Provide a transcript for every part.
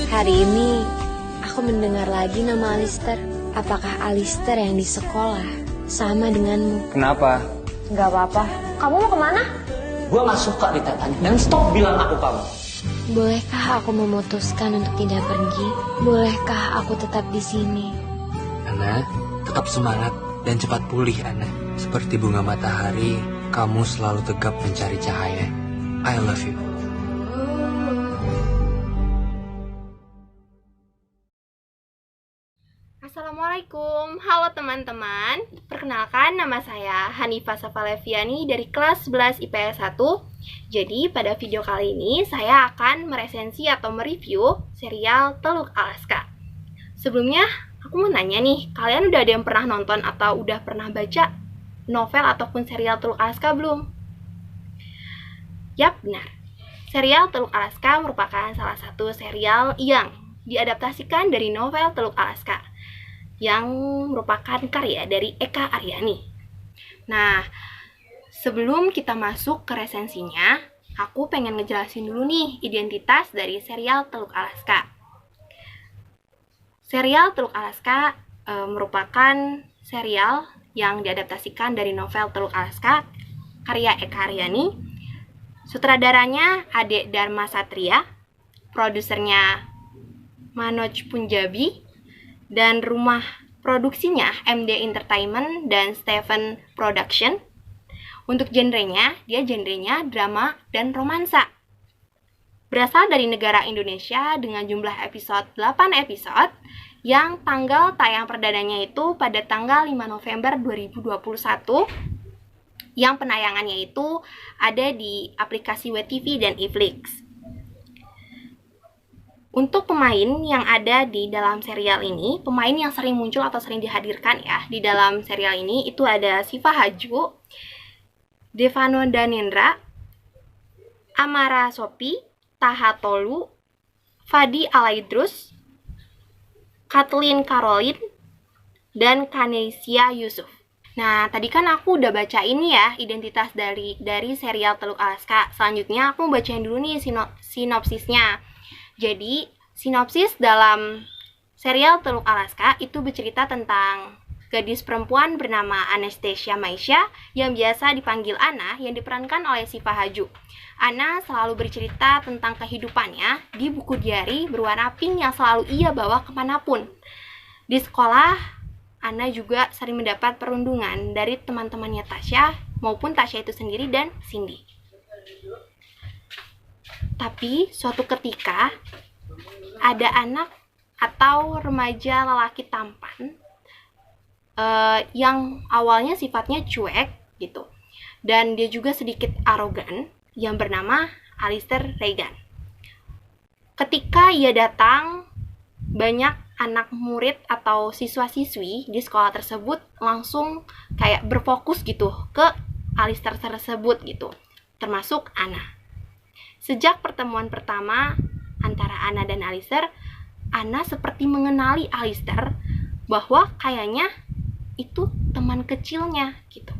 Hari ini aku mendengar lagi nama Alister. Apakah Alister yang di sekolah sama denganmu? Kenapa? Gak apa-apa. Kamu mau kemana? Gue gak suka ditanya dan stop bilang aku kamu. Bolehkah aku memutuskan untuk tidak pergi? Bolehkah aku tetap di sini? Ana, tetap semangat dan cepat pulih, Ana. Seperti bunga matahari, kamu selalu tegap mencari cahaya. I love you. Assalamualaikum, halo teman-teman. Perkenalkan, nama saya Hanifah Safaleviani dari kelas 11 IPS 1. Jadi pada video kali ini saya akan meresensi atau mereview serial Teluk Alaska. Sebelumnya aku mau nanya nih, kalian udah ada yang pernah nonton atau udah pernah baca novel ataupun serial Teluk Alaska belum? Yap, benar. Serial Teluk Alaska merupakan salah satu serial yang diadaptasikan dari novel Teluk Alaska yang merupakan karya dari Eka Aryani. Nah, sebelum kita masuk ke resensinya, aku pengen ngejelasin dulu nih identitas dari serial Teluk Alaska. Serial Teluk Alaska merupakan serial yang diadaptasikan dari novel Teluk Alaska karya Eka Aryani. Sutradaranya Ade Dharma Satria, produsernya Manoj Punjabi, dan rumah produksinya MD Entertainment dan Steven Production. Untuk genrenya, dia genrenya drama dan romansa. Berasal dari negara Indonesia dengan jumlah episode 8 episode yang tanggal tayang perdananya itu pada tanggal 5 November 2021 yang penayangannya itu ada di aplikasi WeTV dan iFlix. Untuk pemain yang ada di dalam serial ini, pemain yang sering muncul atau sering dihadirkan ya di dalam serial ini itu ada Siva Haju, Devano Danendra, Amara Sopi, Taha Tolu, Fadi Alaidrus, Kathleen Caroline, dan Kanesia Yusuf. Nah, tadi kan aku udah baca ini ya, identitas dari serial Teluk Alaska. Selanjutnya aku bacain dulu nih sinopsisnya. Jadi, sinopsis dalam serial Teluk Alaska itu bercerita tentang gadis perempuan bernama Anastasia Maisha yang biasa dipanggil Ana yang diperankan oleh Siva Haju. Ana selalu bercerita tentang kehidupannya di buku diary berwarna pink yang selalu ia bawa kemanapun. Di sekolah, Ana juga sering mendapat perundungan dari teman-temannya Tasya maupun Tasya itu sendiri dan Cindy. Tapi suatu ketika ada anak atau remaja lelaki tampan yang awalnya sifatnya cuek gitu, dan dia juga sedikit arogan yang bernama Alister Regan. Ketika ia datang, banyak anak murid atau siswa-siswi di sekolah tersebut langsung kayak berfokus gitu ke Alister tersebut gitu, termasuk Ana. Sejak pertemuan pertama antara Ana dan Alister, Ana seperti mengenali Alister bahwa kayaknya itu teman kecilnya gitu,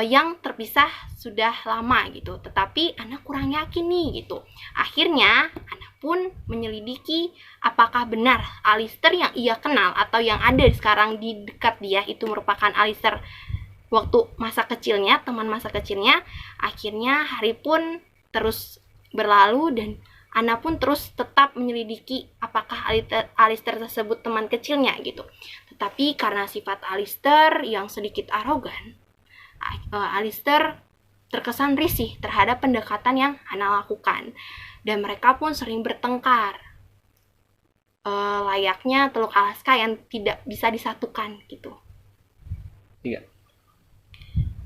yang terpisah sudah lama gitu. Tetapi Ana kurang yakin nih gitu. Akhirnya Ana pun menyelidiki apakah benar Alister yang ia kenal atau yang ada sekarang di dekat dia itu merupakan Alister waktu masa kecilnya, teman masa kecilnya. Akhirnya hari pun terus berlalu dan Ana pun terus tetap menyelidiki apakah Alister tersebut teman kecilnya gitu. Tetapi karena sifat Alister yang sedikit arogan, Alister terkesan risih terhadap pendekatan yang Ana lakukan. Dan mereka pun sering bertengkar. Layaknya Teluk Alaska yang tidak bisa disatukan gitu. Iya.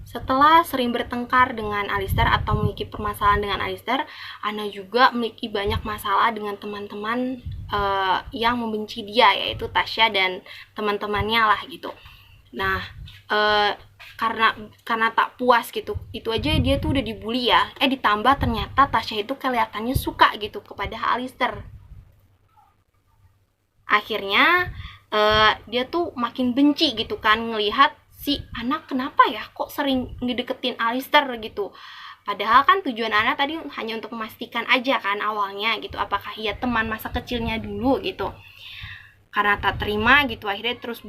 Setelah sering bertengkar dengan Alister atau memiliki permasalahan dengan Alister, Ana juga memiliki banyak masalah dengan teman-teman yang membenci dia, yaitu Tasya dan teman-temannya lah gitu. Nah, karena tak puas gitu, itu aja dia tuh udah dibully ya. Ditambah ternyata Tasya itu kelihatannya suka gitu kepada Alister. Akhirnya dia tuh makin benci gitu kan ngelihat si anak kenapa ya kok sering ngedeketin Alister gitu. Padahal kan tujuan Ana tadi hanya untuk memastikan aja kan awalnya gitu, apakah ia teman masa kecilnya dulu gitu. Karena tak terima gitu, akhirnya terus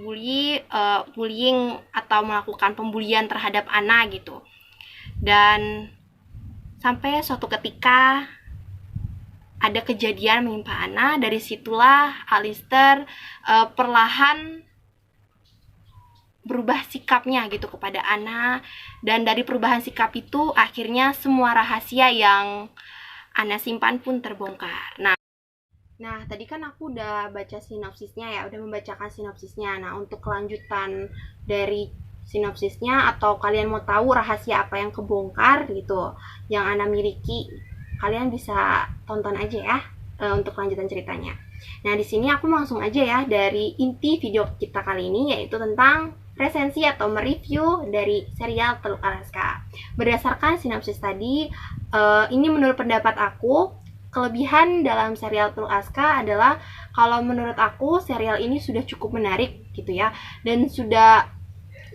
bullying atau melakukan pembulian terhadap Ana gitu. Dan sampai suatu ketika ada kejadian menimpa Ana, dari situlah Alistair perlahan berubah sikapnya gitu kepada Ana, dan dari perubahan sikap itu akhirnya semua rahasia yang Ana simpan pun terbongkar. Nah, tadi kan aku udah baca sinopsisnya ya, udah membacakan sinopsisnya. Nah, untuk kelanjutan dari sinopsisnya atau kalian mau tahu rahasia apa yang kebongkar gitu, yang Ana miliki, kalian bisa tonton aja ya untuk lanjutan ceritanya. Nah, di sini aku langsung aja ya dari inti video kita kali ini, yaitu tentang resensi atau mereview dari serial Teluk Alaska. Berdasarkan sinopsis tadi, ini menurut pendapat aku, kelebihan dalam serial Teluk Alaska adalah kalau menurut aku serial ini sudah cukup menarik gitu ya, dan sudah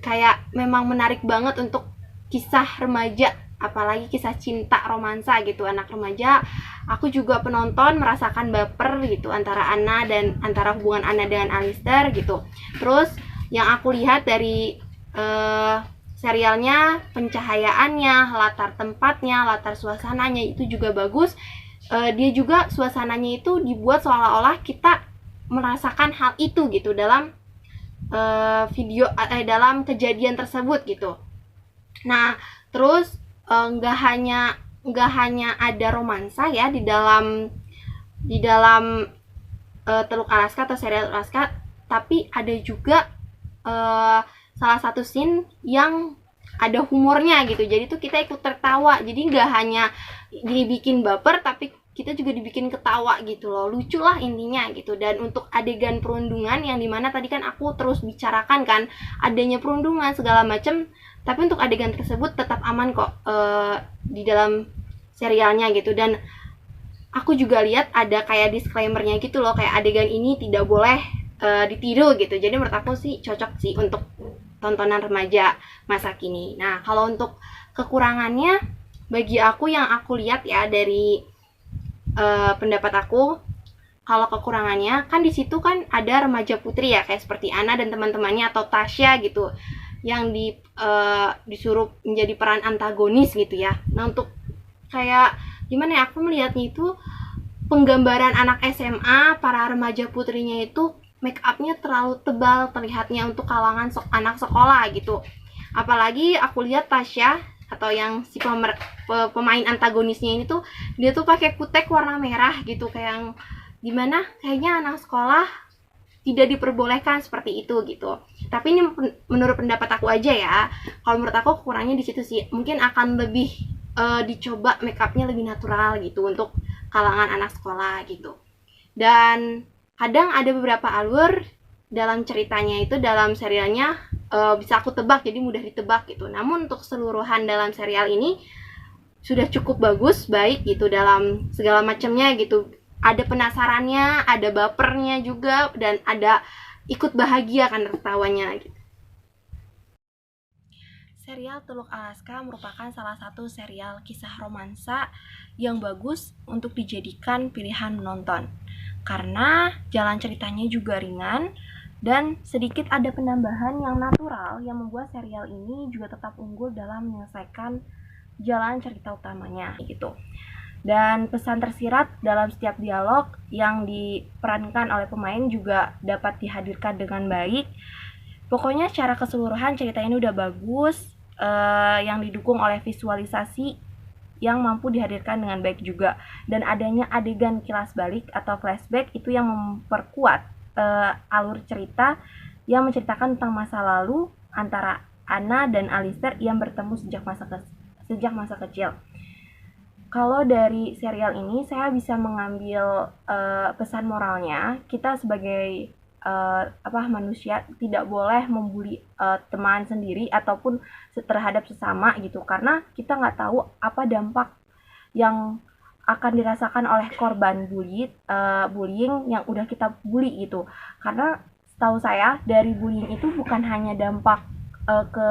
kayak memang menarik banget untuk kisah remaja, apalagi kisah cinta romansa gitu, anak remaja. Aku juga penonton merasakan baper gitu antara hubungan Ana dengan Alistair gitu. Terus yang aku lihat dari serialnya, pencahayaannya, latar tempatnya, latar suasananya itu juga bagus. Dia juga suasananya itu dibuat seolah-olah kita merasakan hal itu gitu dalam dalam kejadian tersebut gitu. Nah, terus nggak hanya ada romansa ya di dalam Teluk Alaska atau serial Alaska, tapi ada juga salah satu scene yang ada humornya gitu, jadi tuh kita ikut tertawa, jadi nggak hanya dibikin baper tapi kita juga dibikin ketawa gitu loh, lucu lah intinya gitu. Dan untuk adegan perundungan yang dimana tadi kan aku terus bicarakan kan adanya perundungan segala macam, tapi untuk adegan tersebut tetap aman kok di dalam serialnya gitu. Dan aku juga lihat ada kayak disclaimernya gitu loh, kayak adegan ini tidak boleh ditiru gitu. Jadi menurut aku sih cocok sih untuk tontonan remaja masa kini. Nah, kalau untuk kekurangannya, bagi aku yang aku lihat ya dari pendapat aku, kalau kekurangannya kan di situ kan ada remaja putri ya, kayak seperti Ana dan teman-temannya atau Tasya gitu, yang disuruh menjadi peran antagonis gitu ya. Nah, untuk kayak gimana ya, aku melihatnya itu penggambaran anak SMA, para remaja putrinya itu make upnya terlalu tebal terlihatnya untuk kalangan anak sekolah gitu. Apalagi aku lihat Tasya atau yang si pemain antagonisnya ini tuh, dia tuh pakai kutek warna merah gitu, kayak yang dimana kayaknya anak sekolah tidak diperbolehkan seperti itu gitu. Tapi ini menurut pendapat aku aja ya. Kalau menurut aku kurangnya di situ sih. Mungkin akan lebih dicoba make upnya lebih natural gitu untuk kalangan anak sekolah gitu. Dan kadang ada beberapa alur dalam ceritanya itu, dalam serialnya bisa aku tebak, jadi mudah ditebak gitu. Namun untuk keseluruhan dalam serial ini sudah cukup bagus, baik gitu dalam segala macamnya gitu. Ada penasarannya, ada bapernya juga, dan ada ikut bahagia kan tertawanya gitu. Serial Teluk Alaska merupakan salah satu serial kisah romansa yang bagus untuk dijadikan pilihan menonton. Karena jalan ceritanya juga ringan dan sedikit ada penambahan yang natural yang membuat serial ini juga tetap unggul dalam menyelesaikan jalan cerita utamanya gitu. Dan pesan tersirat dalam setiap dialog yang diperankan oleh pemain juga dapat dihadirkan dengan baik. Pokoknya secara keseluruhan cerita ini udah bagus, yang didukung oleh visualisasi yang mampu dihadirkan dengan baik juga, dan adanya adegan kilas balik atau flashback itu yang memperkuat alur cerita yang menceritakan tentang masa lalu antara Ana dan Alistair yang bertemu sejak masa kecil. Kalau dari serial ini saya bisa mengambil pesan moralnya, kita sebagai manusia tidak boleh membuli teman sendiri ataupun terhadap sesama gitu, karena kita nggak tahu apa dampak yang akan dirasakan oleh korban bullying yang udah kita bully gitu. Karena setahu saya dari bullying itu bukan hanya dampak ke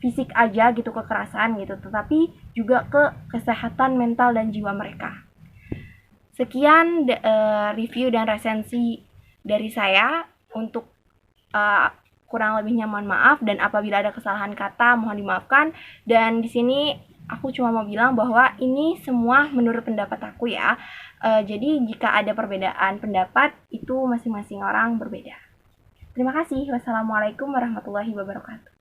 fisik aja gitu, kekerasan gitu, tetapi juga ke kesehatan mental dan jiwa mereka. Sekian review dan resensi dari saya. Untuk kurang lebihnya mohon maaf, dan apabila ada kesalahan kata mohon dimaafkan. Dan di sini aku cuma mau bilang bahwa ini semua menurut pendapat aku ya. Jadi jika ada perbedaan pendapat itu masing-masing orang berbeda. Terima kasih. Wassalamualaikum warahmatullahi wabarakatuh.